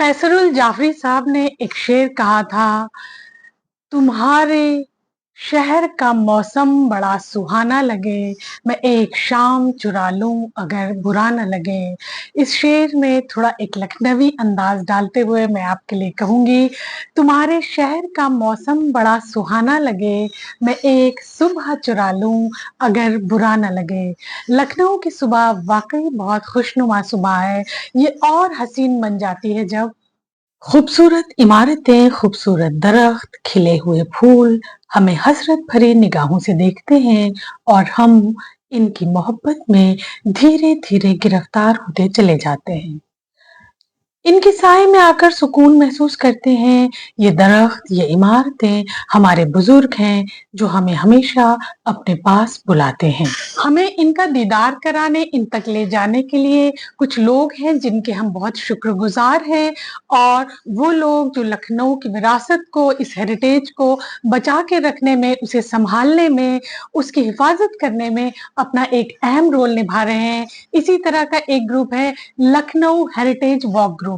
कैसरुल जाफरी साहब ने एक शेर कहा था, तुम्हारे शहर का मौसम बड़ा सुहाना लगे, मैं एक शाम चुरा लूं अगर बुरा न लगे। इस शेर में थोड़ा एक लखनवी अंदाज डालते हुए मैं आपके लिए कहूंगी, तुम्हारे शहर का मौसम बड़ा सुहाना लगे, मैं एक सुबह चुरा लूं अगर बुरा न लगे। लखनऊ की सुबह वाकई बहुत खुशनुमा सुबह है। ये और हसीन बन जाती है जब खूबसूरत इमारतें, खूबसूरत दरख्त, खिले हुए फूल हमें हसरत भरी निगाहों से देखते हैं और हम इनकी मोहब्बत में धीरे-धीरे गिरफ्तार होते चले जाते हैं। इनके साए में आकर सुकून महसूस करते हैं। ये दरख्त, ये इमारतें हमारे बुजुर्ग हैं जो हमें हमेशा अपने पास बुलाते हैं। हमें इनका दीदार कराने, इन तक ले जाने के लिए कुछ लोग हैं जिनके हम बहुत शुक्रगुजार हैं और वो लोग जो लखनऊ की विरासत को, इस हेरिटेज को बचा के रखने में, उसे संभालने में, उसकी हिफाजत करने में अपना एक अहम रोल निभा रहे हैं। इसी तरह का एक ग्रुप है लखनऊ हेरिटेज वॉक ग्रुप,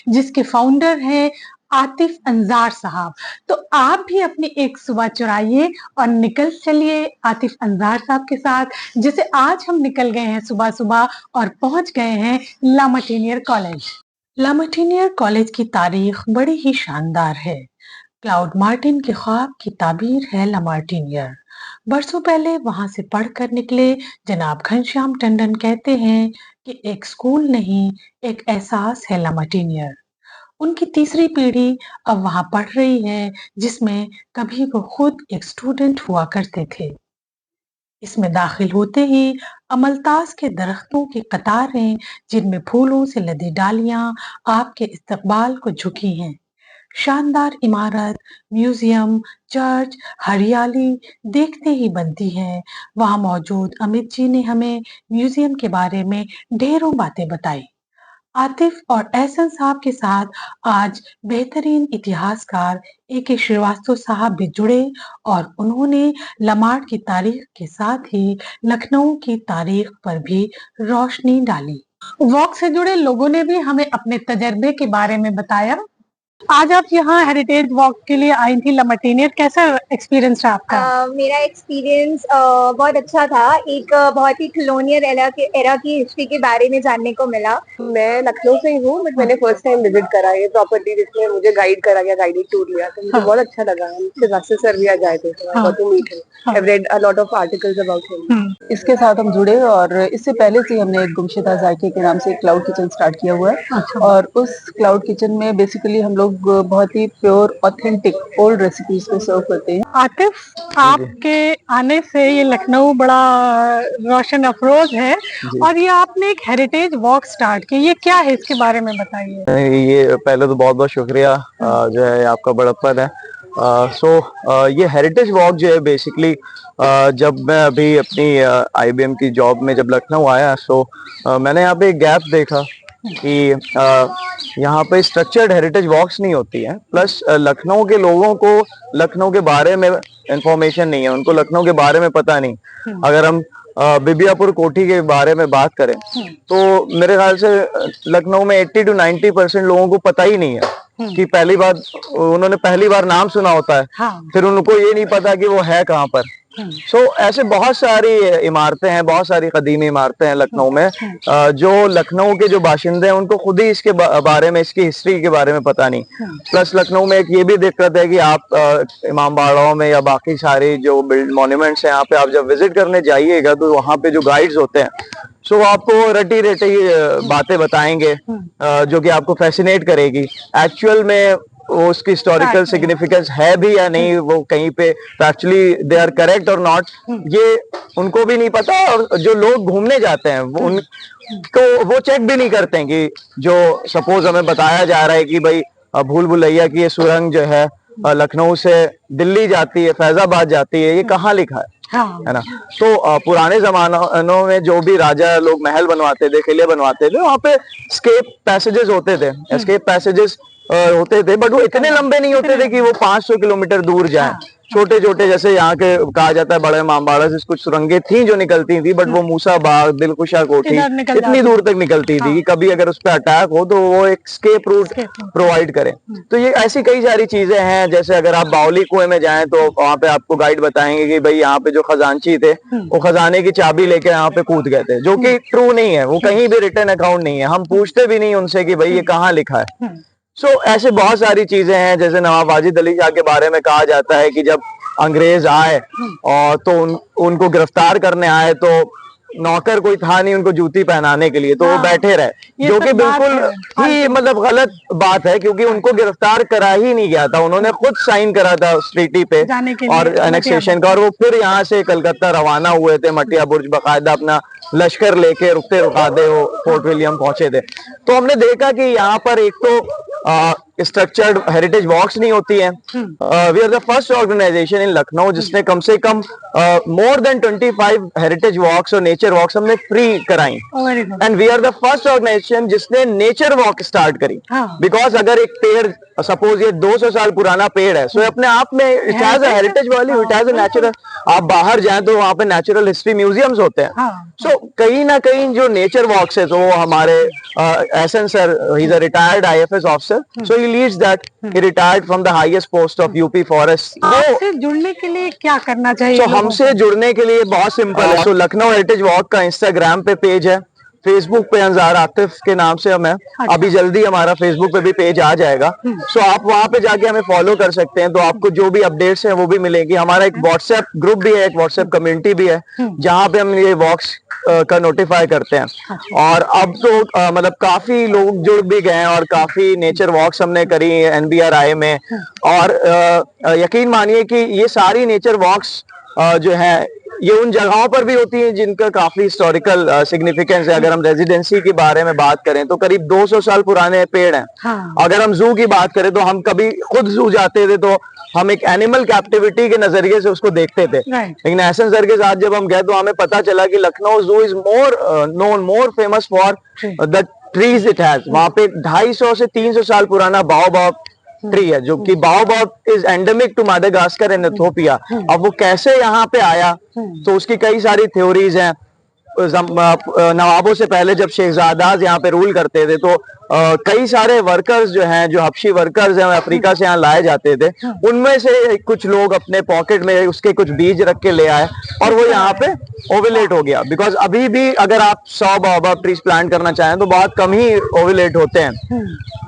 जिसके फाउंडर हैं आतिफ अंजार साहब। तो आप भी अपनी एक सुबह चुराइए और निकल चलिए आतिफ अंजार साहब के साथ, जैसे आज हम निकल गए हैं सुबह सुबह और पहुंच गए हैं लामाटीनियर कॉलेज। लामाटीनियर कॉलेज की तारीख बड़ी ही शानदार है। क्लाउड मार्टिन के ख्वाब की ताबीर है लामार्टिनियर। बरसों पहले वहां से पढ़कर निकले जनाब घनश्याम टंडन कहते हैं कि एक स्कूल नहीं, एक एहसास है लामार्टिनियर। उनकी तीसरी पीढ़ी अब वहां पढ़ रही है, जिसमें कभी वो खुद एक स्टूडेंट हुआ करते थे। इसमें दाखिल होते ही अमलतास के दरख्तों की कतारें, जिनमें फूलों से लदी डालियां आपके इस्तकबाल को झुकी हैं। शानदार इमारत, म्यूजियम, चर्च, हरियाली देखते ही बनती है। वहां मौजूद अमित जी ने हमें म्यूजियम के बारे में ढेरों बातें बताई। आतिफ और एहसन साहब के साथ आज बेहतरीन इतिहासकार ए.के. श्रीवास्तव साहब भी जुड़े और उन्होंने लमार्ट की तारीख के साथ ही लखनऊ की तारीख पर भी रोशनी डाली। वॉक से जुड़े लोगों ने भी हमें अपने तजर्बे के बारे में बताया। आज आप यहाँ हेरिटेज वॉक के लिए आई थी लामाटीनियर, कैसा एक्सपीरियंस रहा आपका? मेरा एक्सपीरियंस बहुत अच्छा था। एक बहुत ही कॉलोनियल एरा की हिस्ट्री के बारे में जानने को मिला। मैं लखनऊ से ही हूँ, बट मैंने फर्स्ट टाइम विजिट करा ये प्रॉपर्टी, जिसमें मुझे गाइड करा गया, गाइडेड टूर लिया, तो मुझे बहुत अच्छा लगा। मुझसे सर भी आ जाए थे, I got to meet him, I read a lot of articles about him. इसके साथ हम जुड़े और इससे पहले से हमने एक गुमशुदा जायके के नाम से क्लाउड किचन स्टार्ट किया हुआ है। और उस क्लाउड किचन में बेसिकली हम लोग बहुत ही प्योर, ऑथेंटिक, ओल्ड रेसिपीज को सर्व करते हैं। आतिफ, आपके आने से ये लखनऊ बड़ा रोशन अफरोज है और ये आपने एक हेरिटेज वॉक स्टार्ट की, ये क्या है, इसके बारे में बताइए। ये पहले तो बहुत बहुत शुक्रिया जो है आपका बड़प्पन है। ये हेरिटेज वॉक जो है बेसिकली जब मैं अभी अपनी IBM की जॉब में जब लखनऊ आया, मैंने यहाँ पे एक गैप देखा कि यहाँ पे स्ट्रक्चर्ड हेरिटेज वॉक्स नहीं होती हैं। प्लस लखनऊ के लोगों को लखनऊ के बारे में इंफॉर्मेशन नहीं है, उनको लखनऊ के बारे में पता नहीं। अगर हम बिबियापुर कोठी के बारे में बात करें तो मेरे ख्याल से लखनऊ में 80 to 90% लोगों को पता ही नहीं है कि उन्होंने पहली बार नाम सुना होता है। हाँ। फिर उनको ये नहीं पता कि वो है कहाँ पर। ऐसे बहुत सारी इमारतें हैं, बहुत सारी कदीमी इमारतें हैं लखनऊ में, जो लखनऊ के जो बाशिंदे हैं उनको खुद ही इसके बारे में, इसकी हिस्ट्री के बारे में पता नहीं। प्लस लखनऊ में एक ये भी दिक्कत है कि आप इमाम बाड़ाओं में या बाकी सारी जो मॉन्यूमेंट्स हैं, यहाँ पे आप जब विजिट करने जाइएगा तो वहाँ पे जो गाइड्स होते हैं वो आपको रटी रटी बातें बताएंगे जो कि आपको फैसिनेट करेगी। एक्चुअल में वो उसकी हिस्टोरिकल सिग्निफिकेंस है भी या नहीं, वो कहीं पे एक्चुअली दे आर करेक्ट और नॉट, ये उनको भी नहीं पता। और जो लोग घूमने जाते हैं वो चेक भी नहीं करते हैं कि जो सपोज हमें बताया जा रहा है कि भाई भूल भुलैया की ये सुरंग जो है लखनऊ से दिल्ली जाती है, फैजाबाद जाती है, ये कहाँ लिखा है ना। तो पुराने जमानों में जो भी राजा लोग महल बनवाते थे, किले बनवाते थे, वहाँ पे एस्केप पैसेजेस होते थे। एस्केप पैसेजेस होते थे, बट वो इतने लंबे नहीं होते थे कि वो 500 किलोमीटर दूर जाए। छोटे छोटे, जैसे यहाँ के कहा जाता है बड़े मामबाड़ा से कुछ सुरंगें थी जो निकलती थी, बट वो मूसा बाग, दिलकुशा कोठी इतनी दूर तक निकलती थी कि कभी अगर उस पर अटैक हो तो वो एक स्केप रूट प्रोवाइड करे। तो ये ऐसी कई सारी चीजें हैं। जैसे अगर आप बावली कुएं में जाएं तो वहां पे आपको गाइड बताएंगे कि भाई यहाँ पे जो खजांची थे वो खजाने की चाबी लेके यहाँ पे कूद गए थे, जो कि ट्रू नहीं है। वो कहीं भी रिटर्न अकाउंट नहीं है, हम पूछते भी नहीं उनसे कि भाई ये कहाँ लिखा है। ऐसे बहुत सारी चीजें हैं। जैसे नवाब वाजिद अली शाह के बारे में कहा जाता है कि जब अंग्रेज आए और तो उनको गिरफ्तार करने आए तो नौकर कोई था नहीं उनको जूती पहनाने के लिए, तो वो बैठे रहे, जो कि बिल्कुल ही मतलब गलत बात है, क्योंकि उनको गिरफ्तार करा ही नहीं गया था। उन्होंने खुद साइन करा था उस ट्रीटी पे और एनेक्सेशन का, और वो फिर यहाँ से कलकत्ता रवाना हुए थे मटिया बुर्ज, बाकायदा अपना लश्कर लेके रुकते रुकाते वो फोर्ट विलियम पहुंचे थे। तो हमने देखा कि यहाँ पर एक तो स्ट्रक्चर्ड हेरिटेज वॉक्स नहीं होती है। We are the first organisation in Lucknow जिसने कम से कम मोर देन 25 हेरिटेज वॉक्स और नेचर वॉक्स हमने फ्री कराई, and we are the first organization जिसने नेचर वॉक स्टार्ट करी। बिकॉज अगर एक पेड़, सपोज ये 200 साल पुराना पेड़ है, सो अपने आप में it has a heritage value, it has a natural. आप बाहर जाएं तो वहां पे नेचुरल हिस्ट्री म्यूजियम्स होते हैं। सो कहीं ना कहीं जो नेचर वॉक्स है, तो वो हमारे SN sir, he is a retired IFS officer, so he leads that, he retired from the highest post of UP forest. आपसे जुड़ने के लिए क्या करना चाहिए? हमसे जुड़ने के लिए बहुत सिंपल है। सो लखनऊ हेरिटेज वॉक का इंस्टाग्राम पे पेज है, फेसबुक पे अंजार आतिफ के नाम से हम है। अभी जल्दी हमारा फेसबुक पे भी पेज आ जाएगा। सो आप वहां पे जाके हमें फॉलो कर सकते हैं, तो आपको जो भी अपडेट्स हैं वो भी मिलेंगी। हमारा एक व्हाट्सएप ग्रुप भी है, एक व्हाट्सएप कम्युनिटी भी है, जहाँ पे हम ये वॉक्स का नोटिफाई करते हैं। और अब तो मतलब काफी लोग जुड़ भी गए हैं और काफी नेचर वॉक्स हमने करी NBRI में। और यकीन मानिए कि ये सारी नेचर वॉक्स जो है ये उन जगहों पर भी होती है जिनका काफी हिस्टोरिकल सिग्निफिकेंस है। अगर हम रेजिडेंसी के बारे में बात करें तो करीब 200 साल पुराने पेड़ हैं। अगर हम जू की बात करें तो हम कभी खुद जू जाते थे तो हम एक एनिमल कैप्टिविटी के नजरिए से उसको देखते थे, लेकिन एहसन सर के साथ जब हम गए तो हमें पता चला कि लखनऊ जू is more famous for the trees it has. वहां पे 250 से 300 साल पुराना बाओबाब ट्री है, जो कि baobab is endemic to Madagascar and Ethiopia. अब वो कैसे यहाँ पे आया, तो उसकी कई सारी थ्योरीज हैं। नवाबों से पहले जब शेखजादाज यहाँ पे रूल करते थे तो कई सारे वर्कर्स जो हैं, जो हबशी वर्कर्स हैं, अफ्रीका से यहाँ लाए जाते थे। उनमें से कुछ लोग अपने पॉकेट में उसके कुछ बीज रख के ले आए और वो यहाँ पे ओविलेट हो गया। बिकॉज अभी भी अगर आप 100 बाओबाब ट्रीज प्लांट करना चाहें तो बहुत कम ही ओविलेट होते हैं।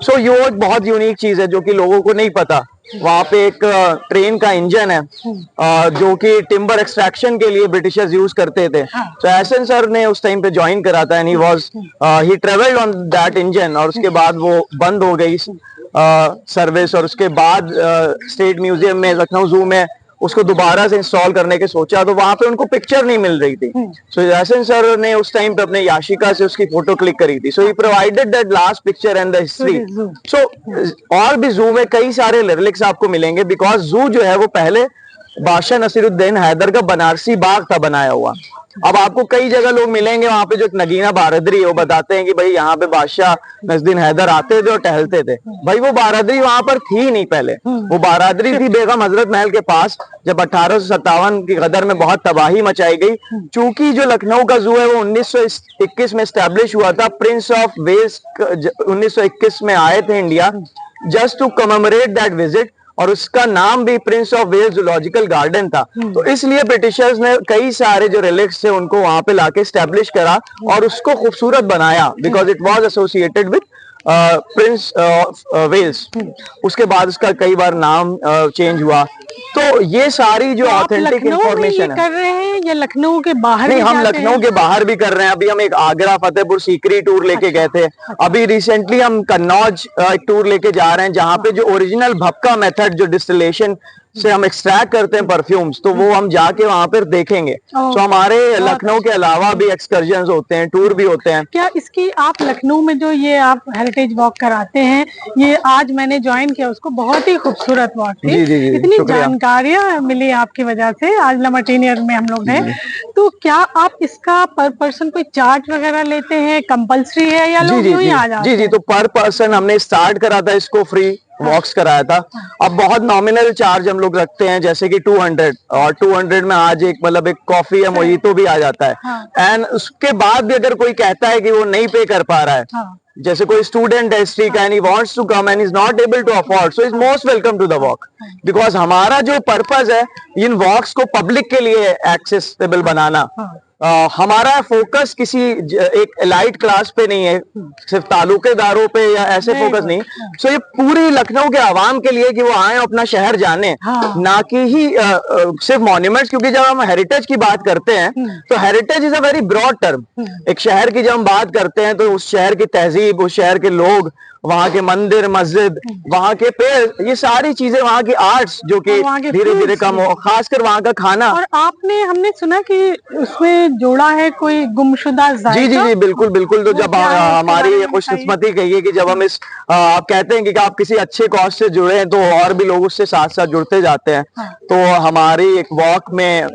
सो ये एक बहुत यूनिक चीज है जो कि लोगों को नहीं पता। वहां पे एक ट्रेन का इंजन है जो कि टिम्बर एक्सट्रैक्शन के लिए ब्रिटिशर्स यूज करते थे। तो एहसन सर ने उस टाइम पे ज्वाइन करा था, and he travelled on that engine. और उसके बाद वो बंद हो गई सर्विस, और उसके बाद स्टेट म्यूजियम में, लखनऊ जू में उसको दोबारा से इंस्टॉल करने के सोचा, तो वहां पे उनको पिक्चर नहीं मिल रही थी। सो एहसन सर ने उस टाइम पे अपने याशिका से उसकी फोटो क्लिक करी थी। So he provided that last picture and the history. So और भी जू में कई सारे लिरिक्स आपको मिलेंगे, बिकॉज जू जो है वो पहले बादशाह नसीरुद्दीन हैदर का बनारसी बाग था बनाया हुआ। अब आपको कई जगह लोग मिलेंगे वहां पे जो एक नगीना बारादरी है, वो बताते हैं कि भाई यहाँ पे बादशाह नसीरुद्दीन हैदर आते थे और टहलते थे। भाई वो बारादरी वहां पर थी नहीं पहले, वो बारादरी थी बेगम हजरत महल के पास, जब 1857 की गदर में बहुत तबाही मचाई गई। चूंकि जो लखनऊ का जू है वो 1921 में स्टैब्लिश हुआ था, प्रिंस ऑफ वेल्स 1921 में आए थे India just to commemorate that visit, और उसका नाम भी Prince of Wales zoological garden था। तो इसलिए ब्रिटिशर्स ने कई सारे जो रिलिक्स थे उनको वहां पे लाके स्टैब्लिश करा और उसको खूबसूरत बनाया, because it was associated with Prince Wales. उसके बाद उसका कई बार नाम चेंज हुआ। तो ये सारी जो ऑथेंटिक इंफॉर्मेशन है, कर रहे हैं या लखनऊ के बाहर? नहीं, हम लखनऊ के बाहर भी कर रहे हैं। अभी हम एक आगरा, फतेहपुर सीकरी टूर लेके गए थे। अभी रिसेंटली हम कन्नौज एक टूर लेके जा रहे हैं, जहाँ पे जो ओरिजिनल भपका मेथड, जो डिस्टिलेशन से हम एक्सट्रैक्ट करते हैं परफ्यूम्स, तो वो हम जाके वहां पर देखेंगे। तो हमारे लखनऊ के अलावा भी एक्सकर्जन होते हैं, टूर भी होते हैं। क्या इसकी आप लखनऊ में जो ये आप हेरिटेज वॉक कराते हैं, ये आज मैंने ज्वाइन किया, उसको बहुत ही खूबसूरत वॉक थी। इतनी जानकारियां मिली आपकी वजह से। आज लमाटीनियर में हम लोग हैं, तो क्या आप इसका पर पर्सन कोई चार्ज वगैरह लेते हैं? कंपल्सरी है या लोग यूं ही आ जाते हैं? जी, तो पर पर्सन हमने स्टार्ट करा था इसको फ्री, वॉक्स कराया था। अब बहुत नॉमिनल चार्ज हम लोग रखते हैं, जैसे कि 200, और 200 में आज एक मतलब एक कॉफी या मोहितो भी आ जाता है। एंड उसके बाद भी अगर कोई कहता है कि वो नहीं पे कर पा रहा है, जैसे कोई स्टूडेंट है हिस्ट्री का and he wants to come and is not able to afford, so is most welcome to the walk, because हमारा जो पर्पस है इन वॉक्स को पब्लिक के लिए एक्सेसिबल बनाना। हमारा फोकस किसी एक एलाइट क्लास पे नहीं है, सिर्फ तालुकेदारों पे या ऐसे फोकस नहीं। सो ये पूरी लखनऊ के आवाम के लिए कि वो आए अपना शहर जाने, ना कि ही सिर्फ मॉन्यूमेंट्स, क्योंकि जब हम हेरिटेज की बात करते हैं तो heritage is a very broad term. एक शहर की जब हम बात करते हैं तो उस शहर की तहजीब, उस शहर के लोग, वहाँ के मंदिर मस्जिद, वहाँ के पेड़, ये सारी चीजें, वहाँ की आर्ट्स जो कि धीरे धीरे कम हो, खासकर वहाँ का खाना। और आपने हमने सुना कि उसमें जोड़ा है कोई गुमशुदा जायका। जी जी जी, बिल्कुल बिल्कुल। तो जब हमारी खुशकिस्मती कहिए कि जब हम इस आप कहते हैं कि आप किसी अच्छे कॉज से जुड़े हैं तो और भी लोग उससे साथ साथ जुड़ते जाते हैं। तो हमारी एक वॉक में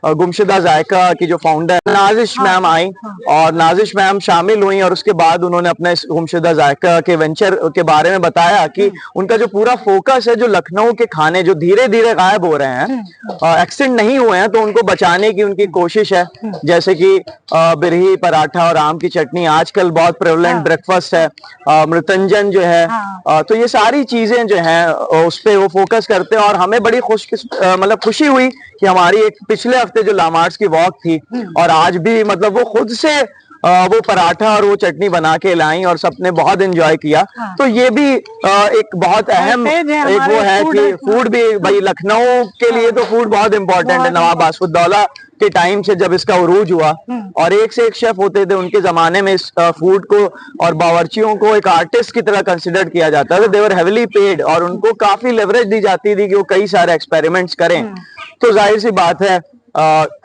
गुमशुदा जायका की जो फाउंडर नाजिश मैम आई, और नाजिश मैम शामिल हुई, और उसके बाद उन्होंने अपने इस गुमशुदा जायका के वेंचर के बारे में बताया कि उनका जो पूरा फोकस है, जो लखनऊ के खाने जो धीरे धीरे गायब हो रहे हैं, एक्सटेंट नहीं हुए हैं, तो उनको बचाने की उनकी कोशिश है। जैसे कि बिरही पराठा और आम की चटनी आजकल बहुत प्रेवलेंट ब्रेकफास्ट है, मृतंजन जो है, तो ये सारी चीजें जो है उस पे वो फोकस करते हैं। और हमें बड़ी मतलब खुशी हुई कि हमारी एक पिछले हफ्ते जो लामार्ट्स की वॉक थी, और आज भी मतलब वो खुद से वो पराठा और वो चटनी बना के लाई और सबने बहुत एंजॉय किया। तो ये भी एक बहुत अहम एक वो है कि फूड भी, भाई लखनऊ के लिए तो फूड बहुत इंपॉर्टेंट है। नवाब आसफुद्दौला के टाइम से जब इसका उरूज हुआ और एक से एक शेफ होते थे, उनके जमाने में इस फूड को और बावर्चियों को एक आर्टिस्ट की तरह कंसिडर किया जाता था। दे वर हेविली पेड और उनको काफी लेवरेज दी जाती थी कि वो कई सारे एक्सपेरिमेंट्स करें। तो जाहिर सी बात है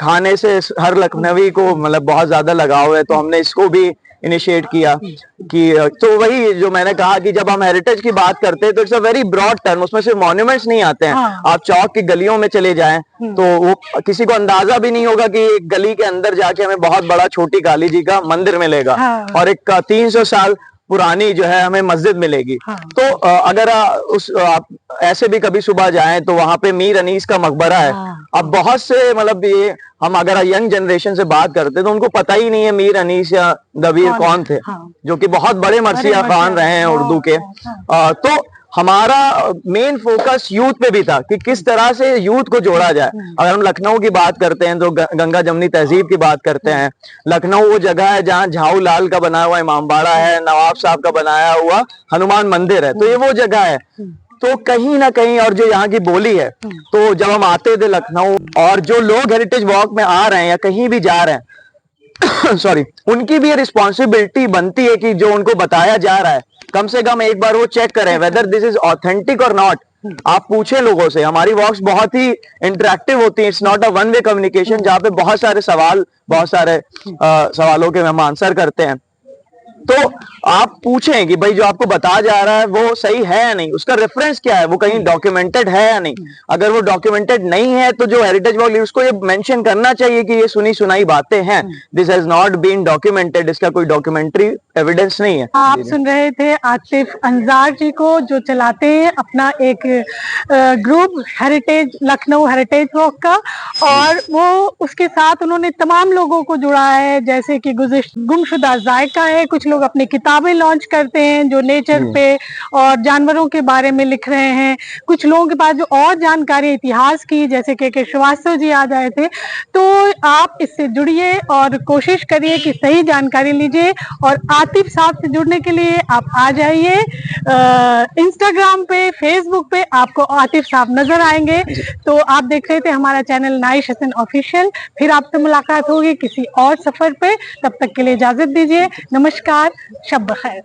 खाने से हर लखनवी को मतलब बहुत ज्यादा लगाव है, तो हमने इसको भी इनिशिएट किया कि तो वही जो मैंने कहा कि जब हम हेरिटेज की बात करते हैं तो it's a very broad term, उसमें सिर्फ मॉन्यूमेंट्स नहीं आते हैं। आप चौक की गलियों में चले जाएं तो वो किसी को अंदाजा भी नहीं होगा कि एक गली के अंदर जाके हमें बहुत बड़ा छोटी काली जी का मंदिर मिलेगा और एक 300 साल पुरानी जो है हमें मस्जिद मिलेगी। तो अगर आप ऐसे भी कभी सुबह जाएं तो वहां पे मीर अनीस का मकबरा है। अब बहुत से मतलब ये हम अगर यंग जनरेशन से बात करते तो उनको पता ही नहीं है मीर अनीस या दबीर कौन थे, जो कि बहुत बड़े मरसिया खान रहे हैं उर्दू के। तो हमारा मेन फोकस यूथ पे भी था कि किस तरह से यूथ को जोड़ा जाए। अगर हम लखनऊ की बात करते हैं तो गंगा जमनी तहजीब की बात करते हैं, लखनऊ वो जगह है जहाँ झाऊ लाल का बनाया हुआ इमामबाड़ा है, नवाब साहब का बनाया हुआ हनुमान मंदिर है, तो ये वो जगह है। तो कहीं ना कहीं और जो यहाँ की बोली है, तो जब हम आते थे लखनऊ और जो लोग हेरिटेज वॉक में आ रहे हैं या कहीं भी जा रहे हैं सॉरी, उनकी भी रिस्पॉन्सिबिलिटी बनती है कि जो उनको बताया जा रहा है कम से कम एक बार वो चेक करें वेदर दिस इज ऑथेंटिक और नॉट। आप पूछें लोगों से। हमारी वॉक्स बहुत ही इंटरेक्टिव होती है, it's not a one way communication जहाँ पे बहुत सारे सवालों के हम आंसर करते हैं। तो आप पूछें कि भाई जो आपको बताया जा रहा है वो सही है या नहीं, उसका रेफरेंस क्या है, वो कहीं डॉक्यूमेंटेड है या नहीं। अगर वो डॉक्यूमेंटेड नहीं है तो जो हेरिटेज वॉक उसको ये मेंशन करना चाहिए कि ये सुनी सुनाई बातें हैं, this has not been documented, इसका कोई डॉक्यूमेंट्री एविडेंस नहीं है। आप सुन रहे थे आतिफ अंजार जी को, जो चलाते हैं अपना एक group heritage Lucknow heritage walk का, और वो उसके साथ उन्होंने तमाम लोगों को जुड़ा है, जैसे कि गुमशुदा जायका है, कुछ लोग अपनी किताबें लॉन्च करते हैं जो नेचर पे और जानवरों के बारे में लिख रहे हैं, कुछ लोगों के पास जो और जानकारी इतिहास की, जैसे के श्रीवास्तव जी आ जाए थे। तो आप इससे जुड़िए और कोशिश करिए कि सही जानकारी लीजिए, और आतिफ साहब से जुड़ने के लिए आप आ जाइए इंस्टाग्राम पे, फेसबुक पे आपको आतिफ साहब नजर आएंगे। तो आप देख रहे थे हमारा चैनल नाइश हसन ऑफिशियल। फिर आपसे मुलाकात होगी किसी और सफर पे, तब तक के लिए इजाजत दीजिए। नमस्कार, शब बखैर।